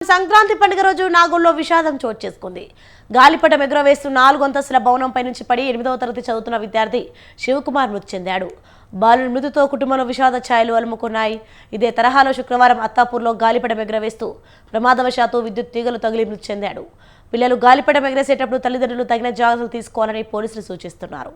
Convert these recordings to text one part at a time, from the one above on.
సంక్రాంతి పండుగ రోజు నాగోల్లో విషాదం చోటు చేసుకుంది. గాలిపటం ఎగురవేస్తూ 4 అంతస్తుల భవనంపై నుంచి పడి 8వ తరగతి చదువుతున్న విద్యార్థి శివకుమార్ మృతి చెందాడు. బాలుడి మృతితో కుటుంబంలో విషాద ఛాయలు అలుముకున్నాయి. ఇదే తరహాలో శుక్రవారం అత్తాపూర్లో గాలిపటం ఎగురవేస్తూ ప్రమాదవశాత్తు విద్యుత్ తీగలు తగిలి మృతి చెందాడు. పిల్లలు గాలిపటం ఎగరేసేటప్పుడు తల్లిదండ్రులు తగిన జాగ్రత్తలు తీసుకోవాలని పోలీసులు సూచిస్తున్నారు.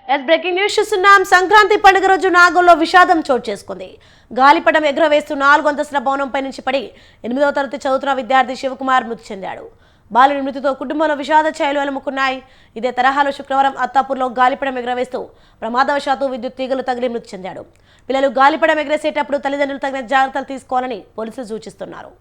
బ్రేకింగ్ న్యూస్ చూస్తున్నాం. సంక్రాంతి పండుగ రోజు నాగోల్లో విషాదం చోటు చేసుకుంది. గాలిపటం ఎగురవేస్తూ 4 అంతస్తుల భవనంపై నుంచి పడి 8వ తరగతి చదువుతున్న విద్యార్థి శివకుమార్ మృతి చెందాడు. బాలుడి మృతితో కుటుంబంలో విషాద ఛాయలు అలుముకున్నాయి. ఇదే తరహాలో శుక్రవారం అత్తాపూర్లో గాలిపటం ఎగురవేస్తూ ప్రమాదవశాత్తు విద్యుత్ తీగలు తగిలి మృతి చెందాడు. పిల్లలు గాలిపటం ఎగరేసేటప్పుడు తల్లిదండ్రులు తగిన జాగ్రత్తలు తీసుకోవాలని పోలీసులు సూచిస్తున్నారు.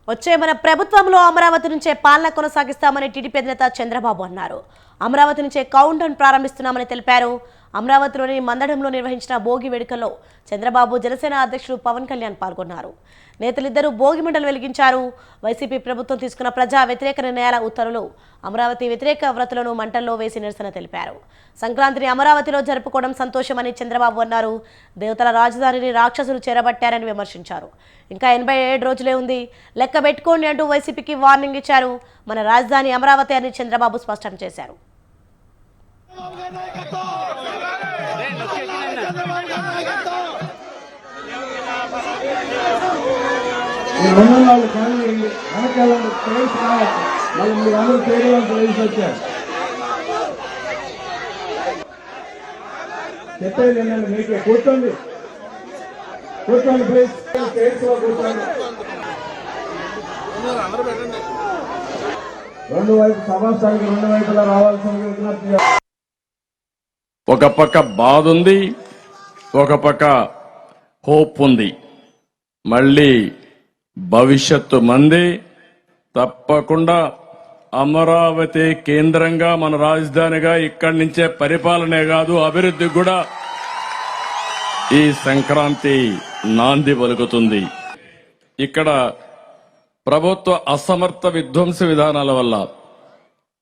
వచ్చే మన ప్రభుత్వంలో అమరావతి నుంచే పాలన కొనసాగిస్తామని టీడీపీ అధినేత చంద్రబాబు అన్నారు. అమరావతి నుంచే కౌంట్ డౌన్ ప్రారంభిస్తున్నామని తెలిపారు. అమరావతిలోని మందడంలో నిర్వహించిన భోగి వేడుకల్లో చంద్రబాబు, జనసేన అధ్యక్షుడు పవన్ కళ్యాణ్ పాల్గొన్నారు. నేతలిద్దరూ భోగి మంటలు వెలిగించారు. వైసీపీ ప్రభుత్వం తీసుకున్న ప్రజా వ్యతిరేక నిర్ణయాల ఉత్తర్వులు అమరావతి వ్యతిరేక వ్రతులను మంటల్లో వేసి నిరసన తెలిపారు. సంక్రాంతిని అమరావతిలో జరుపుకోవడం సంతోషమని చంద్రబాబు అన్నారు. దేవతల రాజధానిని రాక్షసులు చేరబట్టారని విమర్శించారు. ఇంకా 87 రోజులే ఉంది, లెక్క పెట్టుకోండి అంటూ వైసీపీకి వార్నింగ్ ఇచ్చారు. మన రాజధాని అమరావతి అని చంద్రబాబు స్పష్టం చేశారు. చెప్పేది ఏంటంటే మీకు కూర్చోండి ప్లీజ్, కూర్చోండి. రెండు వైపు సమాజానికి రెండు వైపులా రావాల్సిన విజ్ఞప్తి. ఒక పక్క బాధ ఉంది, ఒక పక్క హోప్ ఉంది. మళ్ళీ భవిష్యత్తు మంది. తప్పకుండా అమరావతి కేంద్రంగా మన రాజధానిగా ఇక్కడి నుంచే పరిపాలనే కాదు అభివృద్ధి కూడా ఈ సంక్రాంతి నాంది పలుకుతుంది. ఇక్కడ ప్రభుత్వ అసమర్థ విధ్వంస విధానాల వల్ల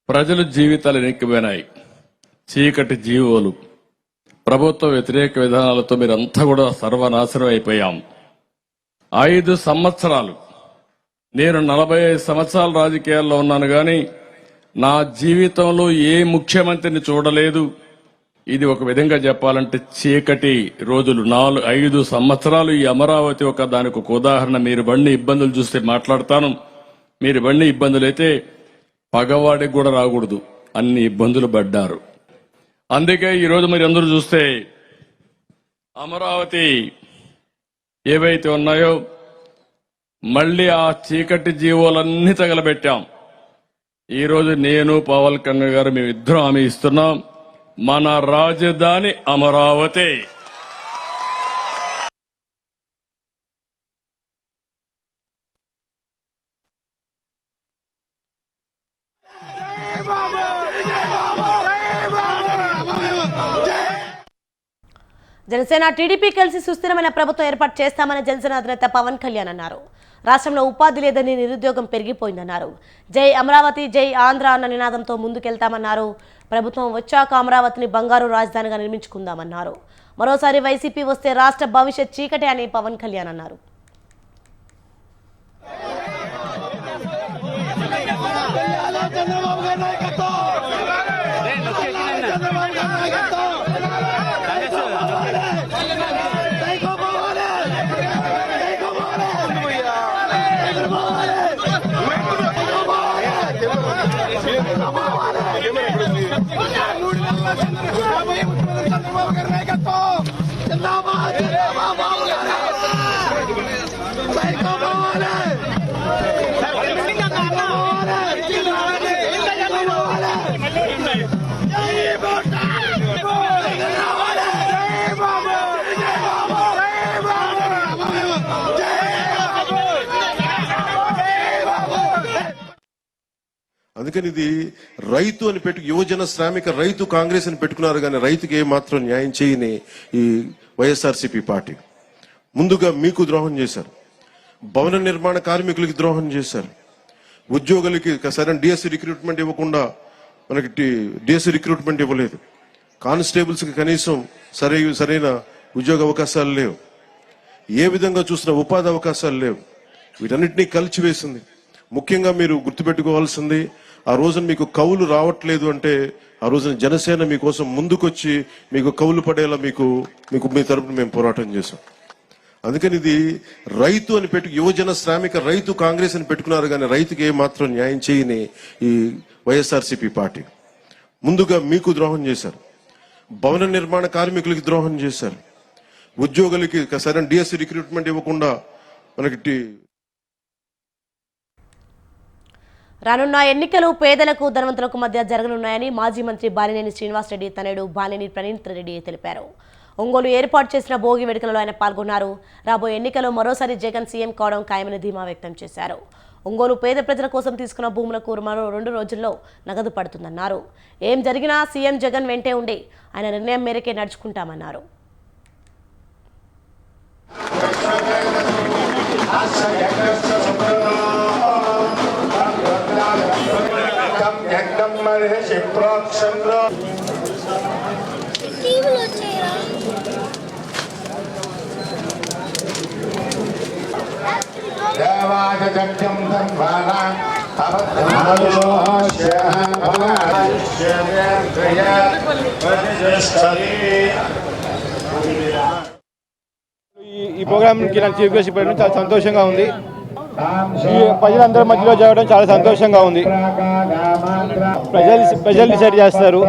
ప్రజల జీవితాలు ఎనిక్కిపోయినాయి. చీకటి జీవోలు, ప్రభుత్వ వ్యతిరేక విధానాలతో మీరంతా కూడా సర్వనాశనం అయిపోయాం. 5 సంవత్సరాలు, నేను 45 సంవత్సరాల రాజకీయాల్లో ఉన్నాను కానీ నా జీవితంలో ఏ ముఖ్యమంత్రిని చూడలేదు. ఇది ఒక విధంగా చెప్పాలంటే చీకటి రోజులు. 5 సంవత్సరాలు ఈ అమరావతి దానికి ఒక ఉదాహరణ. మీరు బండి ఇబ్బందులు చూస్తే మాట్లాడతాను. మీరు బండి ఇబ్బందులు అయితే పగవాడికి కూడా రాకూడదు, అన్ని ఇబ్బందులు పడ్డారు. అందుకే ఈరోజు మీరు అందరూ చూస్తే అమరావతి ఏవైతే ఉన్నాయో మళ్ళీ ఆ చీకటి జీవోలన్నీ తగలబెట్టాం. ఈరోజు నేను, పవన్ కళ్యాణ్ గారు మేమిద్దరం హామీ ఇస్తున్నాం, మన రాజధాని అమరావతి. జనసేన టీడీపీ కలిసి సుస్థిరమైన ప్రభుత్వం ఏర్పాటు చేస్తామని జనసేన అధినేత పవన్ కళ్యాణ్ అన్నారు. రాష్ట్రంలో ఉపాధి లేదని, నిరుద్యోగం పెరిగిపోయిందన్నారు. జై అమరావతి, జై ఆంధ్ర అన్న నినాదంతో ముందుకెళ్తామన్నారు. ప్రభుత్వం వచ్చాక అమరావతిని బంగారు రాజధానిగా నిర్మించుకుందామన్నారు. మరోసారి వైసీపీ వస్తే రాష్ట్ర భవిష్యత్ చీకటే అని పవన్ కళ్యాణ్ అన్నారు. చంద్రబాబు గారి నాయకత్వం అందుకని ఇది రైతు అని యువజన శ్రామిక రైతు కాంగ్రెస్ అని పెట్టుకున్నారు కానీ రైతుకి ఏ మాత్రం న్యాయం చేయని ఈ వైఎస్ఆర్సీపీ పార్టీ ముందుగా మీకు ద్రోహం చేశారు, భవన నిర్మాణ కార్మికులకి ద్రోహం చేశారు, ఉద్యోగులకి సరైన డిఎస్సి రిక్రూట్మెంట్ ఇవ్వకుండా మనకి డిఎస్సి రిక్రూట్మెంట్ ఇవ్వలేదు, కానిస్టేబుల్స్ కి కనీసం సరైన ఉద్యోగ అవకాశాలు లేవు, ఏ విధంగా చూసినా ఉపాధి అవకాశాలు లేవు, వీటన్నిటినీ కలిచివేసింది. ముఖ్యంగా మీరు గుర్తుపెట్టుకోవాల్సింది, ఆ రోజున మీకు కౌలు రావట్లేదు అంటే ఆ రోజున జనసేన మీకోసం ముందుకొచ్చి మీకు కౌలు పడేలా మీకు మీ తరపున మేము పోరాటం చేశాం. అందుకని ఇది రైతు అని యువజన శ్రామిక రైతు కాంగ్రెస్ అని పెట్టుకున్నారు కానీ రైతుకి ఏ మాత్రం న్యాయం చేయని ఈ వైఎస్ఆర్సీపీ పార్టీ ముందుగా మీకు ద్రోహం చేశారు, భవన నిర్మాణ కార్మికులకి ద్రోహం చేశారు, ఉద్యోగులకి సరైన డిఎస్సి రిక్రూట్మెంట్ ఇవ్వకుండా మనకి రానున్న ఎన్నికలు పేదలకు ధనవంతులకు మధ్య జరగనున్నాయని మాజీ మంత్రి బాలినేని శ్రీనివాసరెడ్డి తనయుడు బాలినేని ప్రణీత్ రెడ్డి తెలిపారు. ఒంగోలు ఏర్పాటు చేసిన భోగి వేడుకలలో ఆయన పాల్గొన్నారు. రాబోయే ఎన్నికల్లో మరోసారి జగన్ సీఎం కావడం ఖాయమని ధీమా వ్యక్తం చేశారు. ఒంగోలు పేద ప్రజల కోసం తీసుకున్న భూములకు మరో 2 రోజుల్లో నగదు పడుతుందన్నారు. ఏం జరిగినా సీఎం జగన్ వెంటే ఉండి ఆయన నిర్ణయం మేరకే నడుచుకుంటామన్నారు. ఈ ప్రోగ్రామ్కి నన్ను చీఫ్ గెస్ట్ పెట్టడం చాలా సంతోషంగా ఉంది. ఈ ప్రజలందరి మధ్యలో జరగడం చాలా సంతోషంగా ఉంది. ప్రజలు డిసైడ్ చేస్తారు.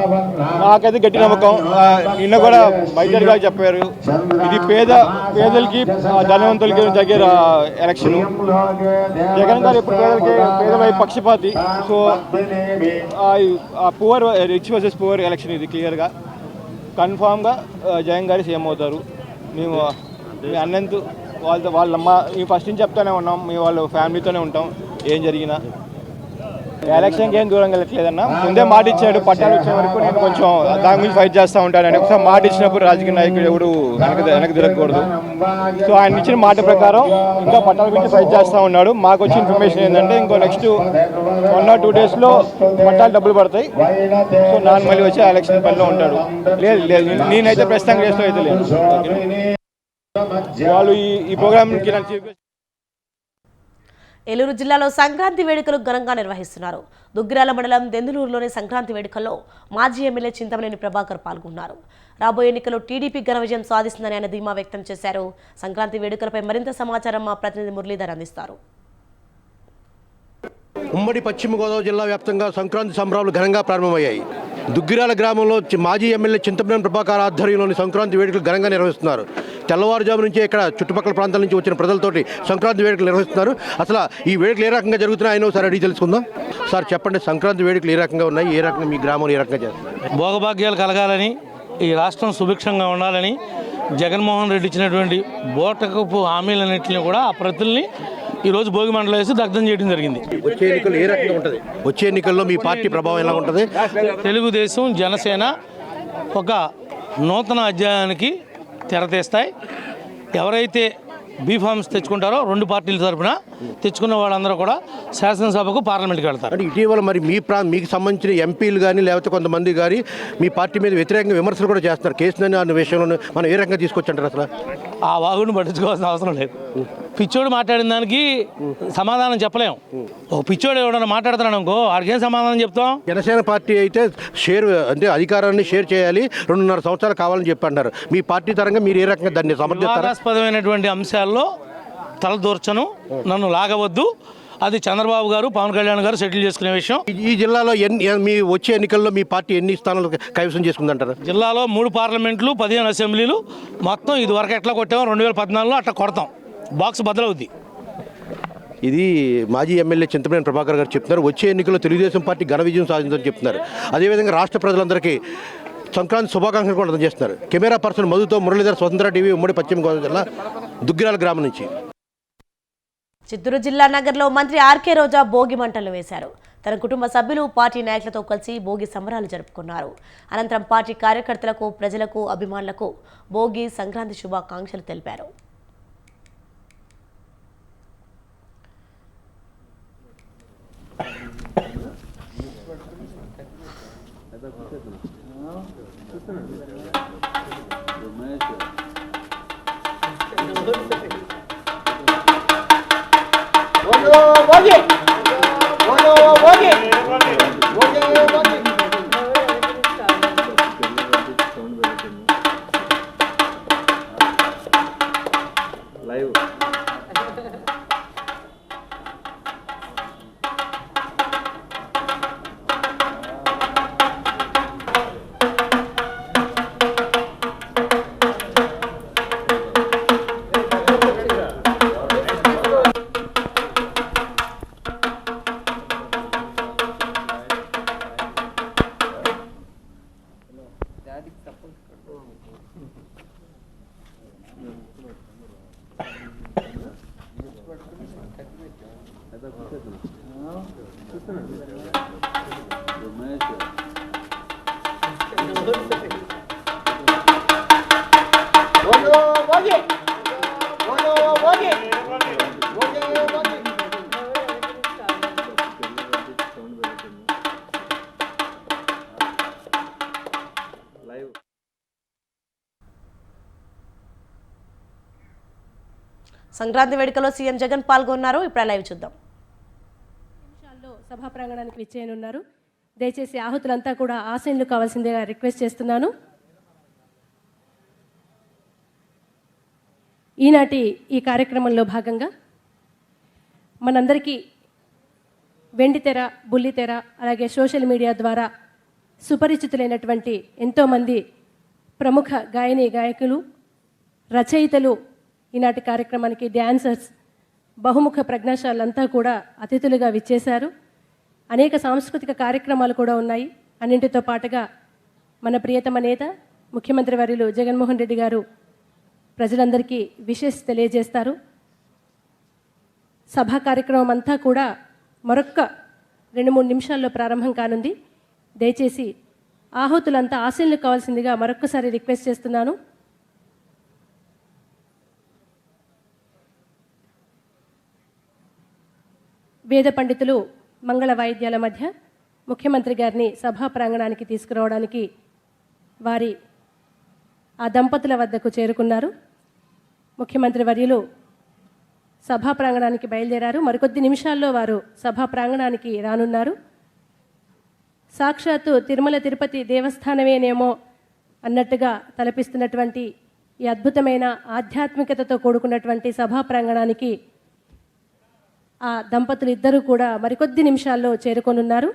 నాకైతే గట్టి నమ్మకం. నిన్న కూడా మైదర్ గారు చెప్పారు, ఇది పేదలకి ధనవంతులకి జరిగే ఎలక్షన్. జగన్ గారు ఎప్పుడు పేదల పక్షపాతి. So poor rich versus poor election ఇది క్లియర్గా కన్ఫామ్గా జగన్ గారు సీఎం అవుతారు. మేము మీ అన్నంత వాళ్ళమ్మ మేము ఫస్ట్ నుంచి చెప్తానే ఉన్నాం, మీ వాళ్ళు ఫ్యామిలీతోనే ఉంటాం. ఏం జరిగినా ఎలక్షన్కి ఏం దూరంగా వెళ్ళట్లేదన్నా. ముందే మాట ఇచ్చాడు, పట్టాలు వచ్చే వరకు నేను కొంచెం దాని గురించి ఫైట్ చేస్తూ ఉంటాను. ఒకసారి మాట ఇచ్చినప్పుడు రాజకీయ నాయకుడు ఎవడు వెనక్కి తిరగకూడదు. సో ఆయన ఇచ్చిన మాట ప్రకారం ఇంకా పట్టాల గురించి ఫైట్ చేస్తూ ఉన్నాడు. మాకు వచ్చిన ఇన్ఫర్మేషన్ ఏంటంటే ఇంకో నెక్స్ట్ 1 or 2 daysలో పట్టాలు డబ్బులు పడతాయి. సో నాన్న మళ్ళీ వచ్చి ఎలక్షన్ పనిలో ఉంటాడు. లేదు నేనైతే ప్రస్తుతం చేస్తూ అయితే లేదు. వాళ్ళు ఈ ప్రోగ్రామ్కి నన్ను చీఫ్ గెస్ట్. ఏలూరు జిల్లాలో సంక్రాంతి వేడుకలు ఘనంగా నిర్వహిస్తున్నారు. దుగ్గిరాల మండలం దెందులూరులోని సంక్రాంతి వేడుకల్లో మాజీ ఎమ్మెల్యే చింతమనేని ప్రభాకర్ పాల్గొన్నారు. రాబోయే ఎన్నికల్లో టీడీపీ ఘన విజయం సాధిస్తుందని ఆయన ధీమా వ్యక్తం చేశారు. సంక్రాంతి వేడుకలపై మరింత సమాచారం మా ప్రతినిధి మురళీధర్ అందిస్తారు. ఉమ్మడి పశ్చిమ గోదావరి జిల్లా వ్యాప్తంగా సంక్రాంతి సంబరాలు ఘనంగా ప్రారంభమయ్యాయి. దుగ్గిరాల గ్రామంలో మాజీ ఎమ్మెల్యే చింతమనేని ప్రభాకర్ ఆధ్వర్యంలోని సంక్రాంతి వేడుకలు ఘనంగా నిర్వహిస్తున్నారు. తెల్లవారుజాము నుంచే ఇక్కడ చుట్టుపక్కల ప్రాంతాల నుంచి వచ్చిన ప్రజలతోటి సంక్రాంతి వేడుకలు నిర్వహిస్తున్నారు. అసలు ఈ వేడుకలు ఏ రకంగా జరుగుతున్నాయి ఆయన ఒకసారి అడిగి తెలుసుకుందాం. సార్ చెప్పండి, సంక్రాంతి వేడుకలు ఏ రకంగా ఉన్నాయి, ఏ రకంగా మీ గ్రామంలో ఏ రకంగా చేస్తారు? భోగభాగ్యాలు కలగాలని, ఈ రాష్ట్రం సుభిక్షంగా ఉండాలని జగన్మోహన్ రెడ్డి ఇచ్చినటువంటి బోటకపు హామీలన్నింటినీ కూడా ఆ ప్రతుల్ని ఈరోజు భోగి మండలం వేసి దగ్ధం చేయడం జరిగింది. వచ్చే ఎన్నికల్లో ఏ రకంగా ఉంటుంది? వచ్చే ఎన్నికల్లో మీ పార్టీ ప్రభావం ఎలా ఉంటుంది? తెలుగుదేశం జనసేన ఒక నూతన అధ్యాయానికి తెరతీస్తాయి. ఎవరైతే బీఫామ్స్ తెచ్చుకుంటారో 2 పార్టీల తరఫున తెచ్చుకున్న వాళ్ళందరూ కూడా శాసనసభకు పార్లమెంట్కి వెళ్తారు. అంటే ఇటీవల మరి మీకు సంబంధించిన ఎంపీలు కానీ లేకపోతే కొంతమంది కానీ మీ పార్టీ మీద వ్యతిరేకంగా విమర్శలు కూడా చేస్తున్నారు. కేసులని అన్న విషయంలో మనం ఏ రకంగా తీసుకొచ్చంటారు? అసలు ఆ వాగుని పట్టించుకోవాల్సిన అవసరం లేదు. పిచ్చోడు మాట్లాడిన దానికి సమాధానం చెప్పలేము. ఒక పిచ్చోడు ఎవడన్నా మాట్లాడుతున్నాడు అనుకో, వాడికి ఏం సమాధానం చెప్తాం? జనసేన పార్టీ అయితే అంటే అధికారాన్ని షేర్ చేయాలి, 2.5 సంవత్సరాలు కావాలని చెప్పి అంటారు. మీ పార్టీ తరంగా మీరు ఏ రకంగా దాన్ని సమర్థిస్తారు? వివాదాస్పదమైనటువంటి అంశాల్లో తలదూర్చను, నన్ను లాగవద్దు. అది చంద్రబాబు గారు పవన్ కళ్యాణ్ గారు సెటిల్ చేసుకునే విషయం. ఈ జిల్లాలో మీ వచ్చే ఎన్నికల్లో మీ పార్టీ ఎన్ని స్థానాలు కైవసం చేసుకుందంటారు? జిల్లాలో 3 పార్లమెంట్లు, 15 అసెంబ్లీలు, మొత్తం ఇది వరకు ఎట్లా కొట్టామో 2014లో అట్లా కొడతాం. బాక్స్ బదులవుద్ది. ఇది మాజీ ఎమ్మెల్యే చింతమనేని ప్రభాకర్ గారు చెప్తున్నారు. వచ్చే ఎన్నికల్లో తెలుగుదేశం పార్టీ ఘన విజయం సాధించాలని చెప్తున్నారు. అదేవిధంగా రాష్ట్ర ప్రజలందరికీ సంక్రాంతి శుభాకాంక్షలు కూడా అందజేస్తున్నారు. కెమెరా పర్సన్ మధుతో మురళీధర్, స్వతంత్ర టీవీ, ఉమ్మడి పశ్చిమ గోదావరి జిల్లా దుగ్గిరాల గ్రామం నుంచి. చిత్తూరు జిల్లా నగర్లో మంత్రి ఆర్కే రోజా భోగి మంటలు వేశారు. తన కుటుంబ సభ్యులు, పార్టీ నాయకులతో కలిసి భోగి సంబరాలు జరుపుకున్నారు. అనంతరం పార్టీ కార్యకర్తలకు, ప్రజలకు, అభిమానులకు భోగి, సంక్రాంతి శుభాకాంక్షలు తెలిపారు. సంక్రాంతి వేడుకలో సీఎం జగన్ పాల్గొన్నారు. ఇప్పుడు లైవ్ చూద్దాం. సభా ప్రాంగణానికి విచ్చేయనున్నారు. దయచేసి ఆహుతులంతా కూడా ఆసీనులు కావాల్సిందిగా రిక్వెస్ట్ చేస్తున్నాను. ఈనాటి ఈ కార్యక్రమంలో భాగంగా మనందరికీ వెండితెర, బుల్లితెర, అలాగే సోషల్ మీడియా ద్వారా సుపరిచితులైనటువంటి ఎంతోమంది ప్రముఖ గాయని, గాయకులు, రచయితలు ఈనాటి కార్యక్రమానికి, డ్యాన్సర్స్, బహుముఖ ప్రజ్ఞాశాలంతా కూడా అతిథులుగా విచ్చేశారు. అనేక సాంస్కృతిక కార్యక్రమాలు కూడా ఉన్నాయి. అన్నింటితో పాటుగా మన ప్రియతమ నేత ముఖ్యమంత్రి వర్యులు జగన్మోహన్ రెడ్డి గారు ప్రజలందరికీ విషెస్ తెలియజేస్తారు. సభా కార్యక్రమం అంతా కూడా మరొక్క 2-3 నిమిషాల్లో ప్రారంభం కానుంది. దయచేసి ఆహుతులంతా ఆశీనులు కావాల్సిందిగా మరొక్కసారి రిక్వెస్ట్ చేస్తున్నాను. వేద పండితులు మంగళ వాయిద్యాల మధ్య ముఖ్యమంత్రి గారిని సభా ప్రాంగణానికి తీసుకురావడానికి వారి ఆ దంపతుల వద్దకు చేరుకున్నారు. ముఖ్యమంత్రి వర్యులు సభా ప్రాంగణానికి బయలుదేరారు. మరికొద్ది నిమిషాల్లో వారు సభా ప్రాంగణానికి రానున్నారు. సాక్షాత్తు తిరుమల తిరుపతి దేవస్థానమేనేమో అన్నట్టుగా తలపిస్తున్నటువంటి ఈ అద్భుతమైన ఆధ్యాత్మికతతో కూడుకున్నటువంటి సభా ప్రాంగణానికి ఆ దంపతులు ఇద్దరూ కూడా మరికొద్ది నిమిషాల్లో చేరుకొనున్నారు.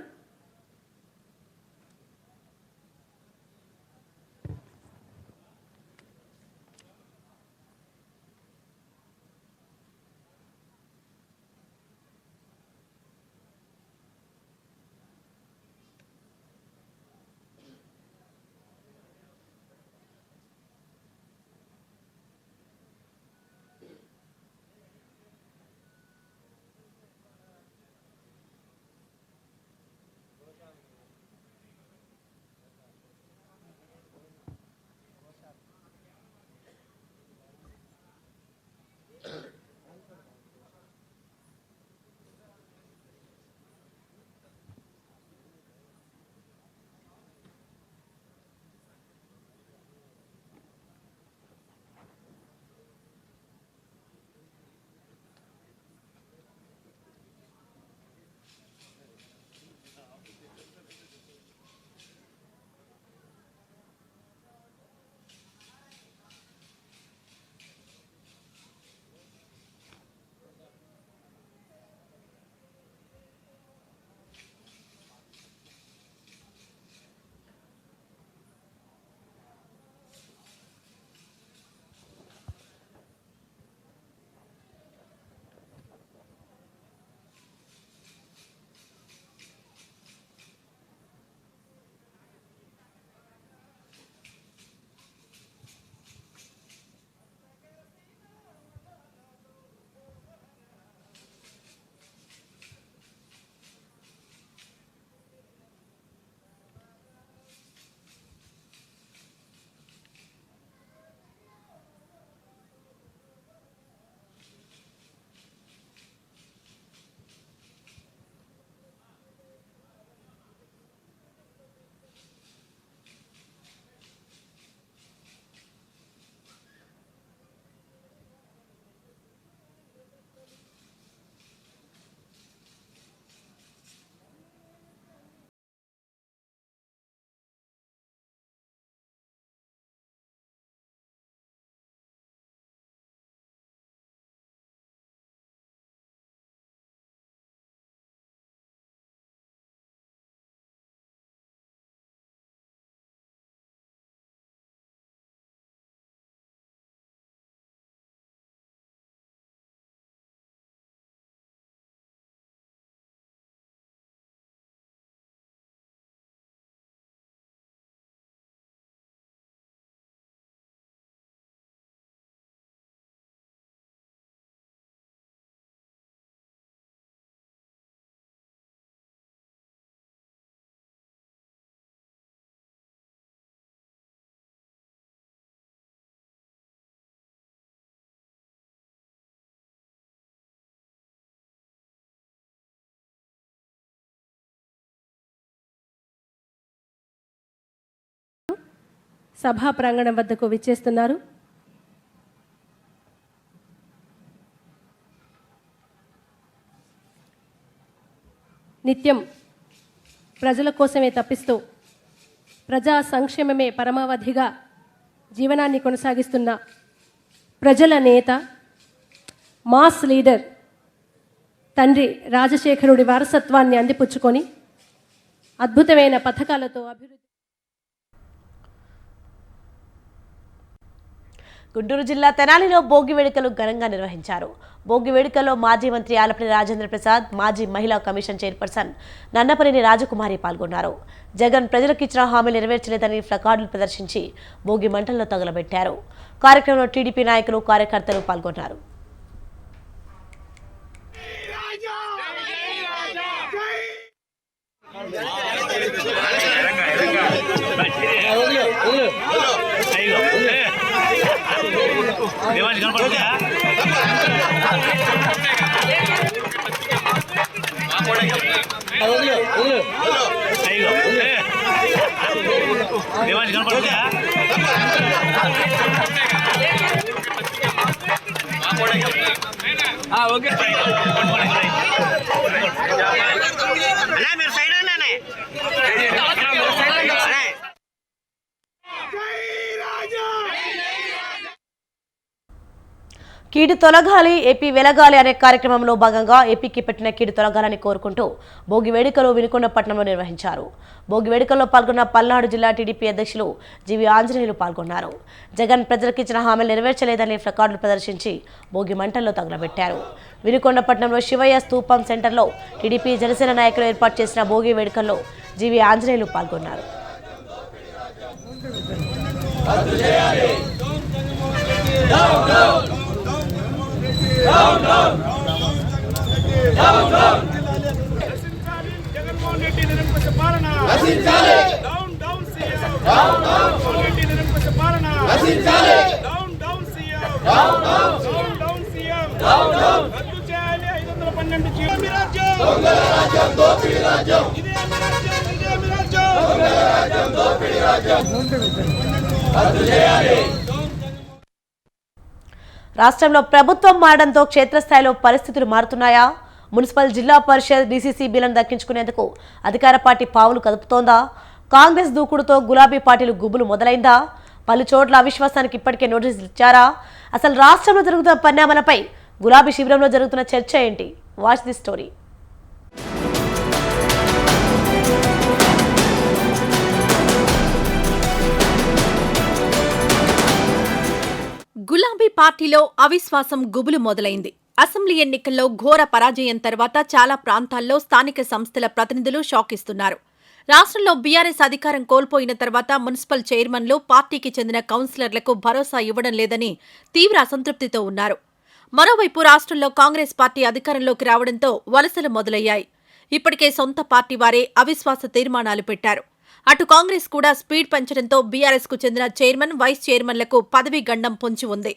సభా ప్రాంగణం వద్దకు విచ్చేస్తున్నారు. నిత్యం ప్రజల కోసమే తప్పిస్తూ ప్రజా సంక్షేమమే పరమావధిగా జీవనాన్ని కొనసాగిస్తున్న ప్రజల నేత, మాస్ లీడర్ తండ్రి రాజశేఖరుడి వారసత్వాన్ని అందిపుచ్చుకొని అద్భుతమైన పథకాలతో అభివృద్ధి. గుంటూరు జిల్లా తెనాలిలో భోగి వేడుకలు ఘనంగా నిర్వహించారు. భోగి వేడుకల్లో మాజీ మంత్రి ఆలపల్లి రాజేంద్ర ప్రసాద్, మాజీ మహిళా కమిషన్ చైర్పర్సన్ నన్నపనేని రాజకుమారి పాల్గొన్నారు. జగన్ ప్రజలకు ఇచ్చిన హామీలు నెరవేర్చలేదని ప్లకార్డులు ప్రదర్శించి భోగి మంటల్లో తగలబెట్టారు. కార్యక్రమంలో టీడీపీ నాయకులు, కార్యకర్తలు పాల్గొన్నారు. కీడు తొలగాలి, ఏపీ వెలగాలి అనే కార్యక్రమంలో భాగంగా ఏపీకి పెట్టిన కీడు తొలగాలని కోరుకుంటూ భోగి వేడుకలు వినుకొండపట్నంలో నిర్వహించారు. భోగి వేడుకల్లో పాల్గొన్న పల్నాడు జిల్లా టీడీపీ అధ్యక్షులు జీవి ఆంజనేయులు పాల్గొన్నారు. జగన్ ప్రజలకు ఇచ్చిన హామీలు నెరవేర్చలేదని ప్లకార్డులు ప్రదర్శించి భోగి మంటల్లో తగలబెట్టారు. వినుకొండపట్నంలో శివయ్య స్తూపం సెంటర్లో టీడీపీ, జనసేన నాయకులు ఏర్పాటు చేసిన భోగి వేడుకల్లో జీవి ఆంజనేయులు పాల్గొన్నారు. రాష్ట్రంలో ప్రభుత్వం మారడంతో క్షేత్రస్థాయిలో పరిస్థితులు మారుతున్నాయా? మున్సిపల్, జిల్లా పరిషత్, డీసీసీ బిల్లును దక్కించుకునేందుకు అధికార పార్టీ పావులు కదుపుతోందా? కాంగ్రెస్ దూకుడుతో గులాబీ పార్టీలు గుబులు మొదలైందా? పలు చోట్ల అవిశ్వాసానికి ఇప్పటికే నోటీసులు ఇచ్చారా? అసలు రాష్ట్రంలో జరుగుతున్న పరిణామాలపై గులాబీ శిబిరంలో జరుగుతున్న చర్చ ఏంటి? Watch the story. గులాబీ పార్టీలో అవిశ్వాసం గుబులు మొదలైంది. అసెంబ్లీ ఎన్నికల్లో ఘోర పరాజయం తర్వాత చాలా ప్రాంతాల్లో స్థానిక సంస్థల ప్రతినిధులు షాక్ ఇస్తున్నారు. రాష్ట్రంలో బీఆర్ఎస్ అధికారం కోల్పోయిన తర్వాత మున్సిపల్ చైర్మన్లు పార్టీకి చెందిన కౌన్సిలర్లకు భరోసా ఇవ్వడం లేదని తీవ్ర అసంతృప్తితో ఉన్నారు. మరోవైపు రాష్ట్రంలో కాంగ్రెస్ పార్టీ అధికారంలోకి రావడంతో వలసలు మొదలయ్యాయి. ఇప్పటికే సొంత పార్టీ వారే అవిశ్వాస తీర్మానాలు పెట్టారు. అటు కాంగ్రెస్ కూడా స్పీడ్ పెంచడంతో బీఆర్ఎస్ కు చెందిన చైర్మన్, వైస్ చైర్మన్లకు పదవీ గండం పొంచి ఉంది.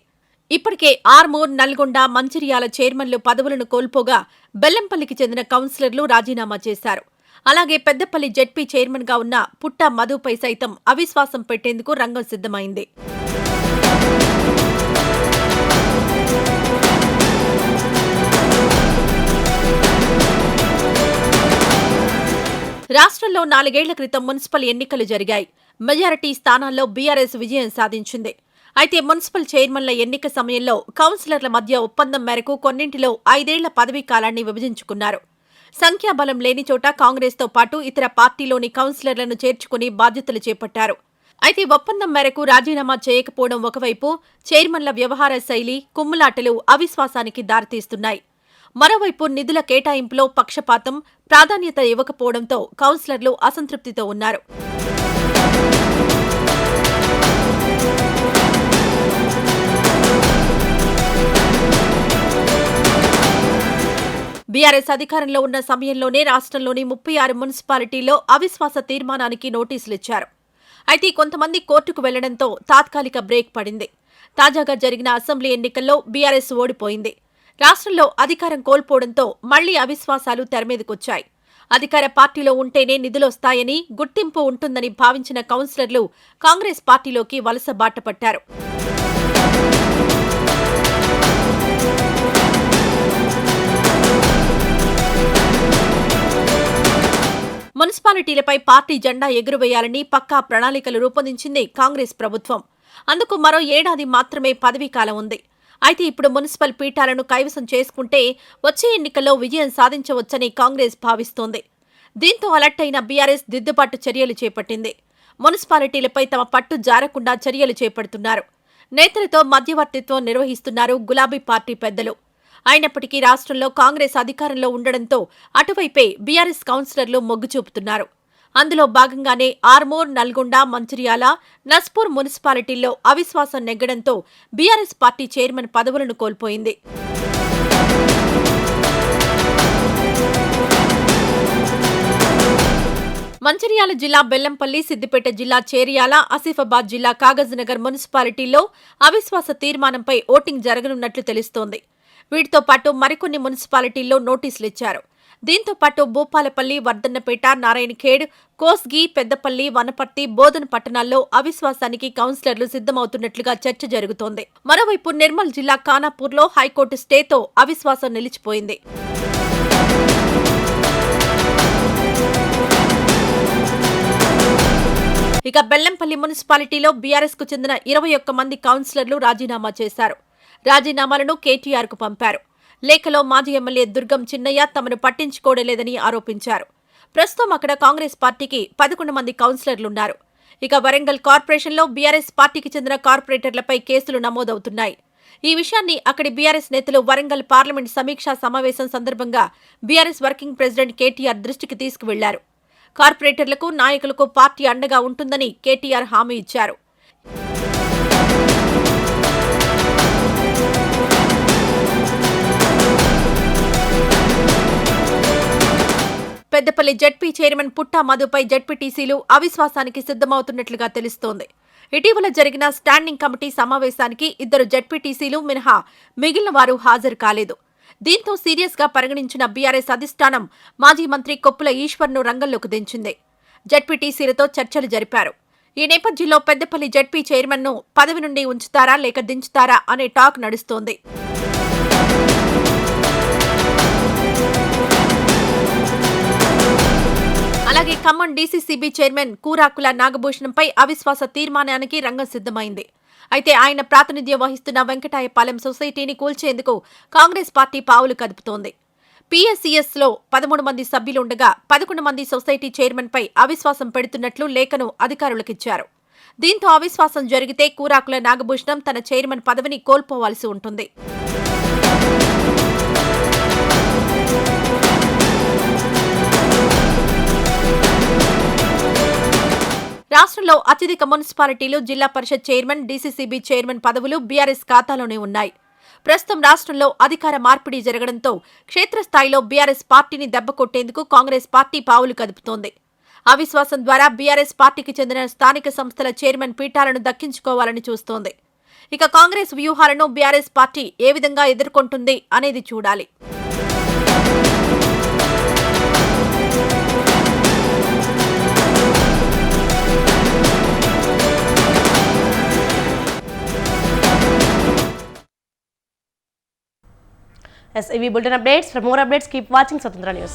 ఇప్పటికే ఆర్మూర్, నల్గొండ, మంచిర్యాల చైర్మన్లు పదవులను కోల్పోగా బెల్లంపల్లికి చెందిన కౌన్సిలర్లు రాజీనామా చేశారు. అలాగే పెద్దపల్లి జెడ్పీ చైర్మన్ గా ఉన్న పుట్ట మధుపై సైతం అవిశ్వాసం పెట్టేందుకు రంగం సిద్ధమైంది. రాష్ట్రంలో 4 ఏళ్ల క్రితం మున్సిపల్ ఎన్నికలు జరిగాయి. మెజారిటీ స్థానాల్లో బీఆర్ఎస్ విజయం సాధించింది. అయితే మున్సిపల్ చైర్మన్ల ఎన్నిక సమయంలో కౌన్సిలర్ల మధ్య ఒప్పందం మేరకు కొన్నింటిలో 5 ఏళ్ల పదవీ కాలాన్ని విభజించుకున్నారు. సంఖ్యాబలం లేని చోట కాంగ్రెస్తో పాటు ఇతర పార్టీలోని కౌన్సిలర్లను చేర్చుకుని బాధ్యతలు చేపట్టారు. అయితే ఒప్పందం మేరకు రాజీనామా చేయకపోవడం ఒకవైపు, చైర్మన్ల వ్యవహార శైలి, కుమ్ములాటలు అవిశ్వాసానికి దారితీస్తున్నాయి. మరోవైపు నిధుల కేటాయింపులో పక్షపాతం, ప్రాధాన్యత ఇవ్వకపోవడంతో కౌన్సిలర్లు అసంతృప్తితో ఉన్నారు. బీఆర్ఎస్ అధికారంలో ఉన్న సమయంలోనే రాష్ట్రంలోని 36 మున్సిపాలిటీల్లో అవిశ్వాస తీర్మానానికి నోటీసులిచ్చారు. అయితే కొంతమంది కోర్టుకు వెళ్లడంతో తాత్కాలిక బ్రేక్ పడింది. తాజాగా జరిగిన అసెంబ్లీ ఎన్నికల్లో బీఆర్ఎస్ ఓడిపోయింది. రాష్ట్రంలో అధికారం కోల్పోవడంతో మళ్లీ అవిశ్వాసాలు తెరమీదకొచ్చాయి. అధికార పార్టీలో ఉంటేనే నిధులొస్తాయని, గుర్తింపు ఉంటుందని భావించిన కౌన్సిలర్లు కాంగ్రెస్ పార్టీలోకి వలస బాట పట్టారు. మున్సిపాలిటీలపై పార్టీ జెండా ఎగురవేయాలని పక్కా ప్రణాళికలు రూపొందించింది కాంగ్రెస్ ప్రభుత్వం. అందుకు మరో ఏడాది మాత్రమే పదవీకాలం ఉంది. అయితే ఇప్పుడు మున్సిపల్ పీఠాలను కైవసం చేసుకుంటే వచ్చే ఎన్నికల్లో విజయం సాధించవచ్చని కాంగ్రెస్ భావిస్తోంది. దీంతో అలర్ట్ అయిన బీఆర్ఎస్ దిద్దుబాటు చర్యలు చేపట్టింది. మున్సిపాలిటీలపై తమ పట్టు జారకుండా చర్యలు చేపడుతున్నారు. నేతలతో మధ్యవర్తిత్వం నిర్వహిస్తున్నారు గులాబీ పార్టీ పెద్దలు. అయినప్పటికీ రాష్ట్రంలో కాంగ్రెస్ అధికారంలో ఉండడంతో అటువైపే బీఆర్ఎస్ కౌన్సిలర్లు మొగ్గు చూపుతున్నారు. అందులో భాగంగానే ఆర్మూర్, నల్గొండ, మంచిర్యాల, నస్పూర్ మున్సిపాలిటీల్లో అవిశ్వాసం నెగ్గడంతో బీఆర్ఎస్ పార్టీ చైర్మన్ పదవులను కోల్పోయింది. మంచిర్యాల జిల్లా బెల్లంపల్లి, సిద్దిపేట జిల్లా చేర్యాల, ఆసిఫాబాద్ జిల్లా కాగజ్నగర్ మున్సిపాలిటీల్లో అవిశ్వాస తీర్మానంపై ఓటింగ్ జరగనున్నట్లు తెలుస్తోంది. వీటితో పాటు మరికొన్ని మున్సిపాలిటీల్లో నోటీసులిచ్చారు. దీంతో పాటు భూపాలపల్లి, వర్ధన్నపేట, నారాయణఖేడ్, కోస్గి, పెద్దపల్లి, వనపర్తి, బోధన్ పట్టణాల్లో అవిశ్వాసానికి కౌన్సిలర్లు సిద్ధమవుతున్నట్లుగా చర్చ జరుగుతోంది. మరోవైపు నిర్మల్ జిల్లా ఖానాపూర్లో హైకోర్టు స్టేతో అవిశ్వాసం నిలిచిపోయింది. ఇక బెల్లంపల్లి మున్సిపాలిటీలో బీఆర్ఎస్ కు చెందిన 21 మంది కౌన్సిలర్లు రాజీనామా చేశారు. రాజీనామాలను కేటీఆర్కు పంపారు. లేఖలో మాజీ ఎమ్మెల్యే దుర్గం చిన్నయ్య తమను పట్టించుకోవడలేదని ఆరోపించారు. ప్రస్తుతం అక్కడ కాంగ్రెస్ పార్టీకి 11 మంది కౌన్సిలర్లున్నారు. ఇక వరంగల్ కార్పొరేషన్లో బీఆర్ఎస్ పార్టీకి చెందిన కార్పొరేటర్లపై కేసులు నమోదవుతున్నాయి. ఈ విషయాన్ని అక్కడి బీఆర్ఎస్ నేతలు వరంగల్ పార్లమెంట్ సమీక్షా సమావేశం సందర్భంగా బీఆర్ఎస్ వర్కింగ్ ప్రెసిడెంట్ కేటీఆర్ దృష్టికి తీసుకువెళ్లారు. కార్పొరేటర్లకు, నాయకులకు పార్టీ అండగా ఉంటుందని కేటీఆర్ హామీ ఇచ్చారు. పెద్దపల్లి జడ్పీ చైర్మన్ పుట్టా మధుపై జడ్పీటీసీలు అవిశ్వాసానికి సిద్ధమవుతున్నట్లుగా తెలుస్తోంది. ఇటీవల జరిగిన స్టాండింగ్ కమిటీ సమావేశానికి 2 జడ్పీటీసీలు మినహా మిగిలిన వారు హాజరు కాలేదు. దీంతో సీరియస్ గా పరిగణించిన బీఆర్ఎస్ అధిష్టానం మాజీ మంత్రి కొప్పుల ఈశ్వర్ను రంగంలోకి దించింది. జడ్పీటీసీలతో చర్చలు జరిపారు. ఈ నేపథ్యంలో పెద్దపల్లి జడ్పీ చైర్మన్ను పదవి నుండి ఉంచుతారా లేక దించుతారా అనే టాక్ నడుస్తోంది. అలాగే ఖమ్మం డీసీసీబీ చైర్మన్ కూరాకుల నాగభూషణంపై అవిశ్వాస తీర్మానానికి రంగం సిద్ధమైంది. అయితే ఆయన ప్రాతినిధ్యం వహిస్తున్న వెంకటాయపాలెం సొసైటీని కూల్చేందుకు కాంగ్రెస్ పార్టీ పావులు కదుపుతోంది. పీఎస్సీఎస్లో 13 మంది సభ్యులుండగా 11 మంది సొసైటీ చైర్మన్పై అవిశ్వాసం పెడుతున్నట్లు లేఖను అధికారులకిచ్చారు. దీంతో అవిశ్వాసం జరిగితే కూరాకుల నాగభూషణం తన చైర్మన్ పదవిని కోల్పోవాల్సి ఉంటుంది. రాష్ట్రంలో అత్యధిక మున్సిపాలిటీలు, జిల్లా పరిషత్ చైర్మన్, డీసీసీబీ చైర్మన్ పదవులు బీఆర్ఎస్ ఖాతాలోనే ఉన్నాయి. ప్రస్తుతం రాష్ట్రంలో అధికార మార్పిడి జరగడంతో క్షేత్రస్థాయిలో బీఆర్ఎస్ పార్టీని దెబ్బకొట్టేందుకు కాంగ్రెస్ పార్టీ పావులు కదుపుతోంది. అవిశ్వాసం ద్వారా బీఆర్ఎస్ పార్టీకి చెందిన స్థానిక సంస్థల చైర్మన్ పీఠాలను దక్కించుకోవాలని చూస్తోంది. ఇక కాంగ్రెస్ వ్యూహాలను బీఆర్ఎస్ పార్టీ ఏ విధంగా ఎదుర్కొంటుంది అనేది చూడాలి. Yes, we bulletin updates. For more updates, keep watching Swatandhra News.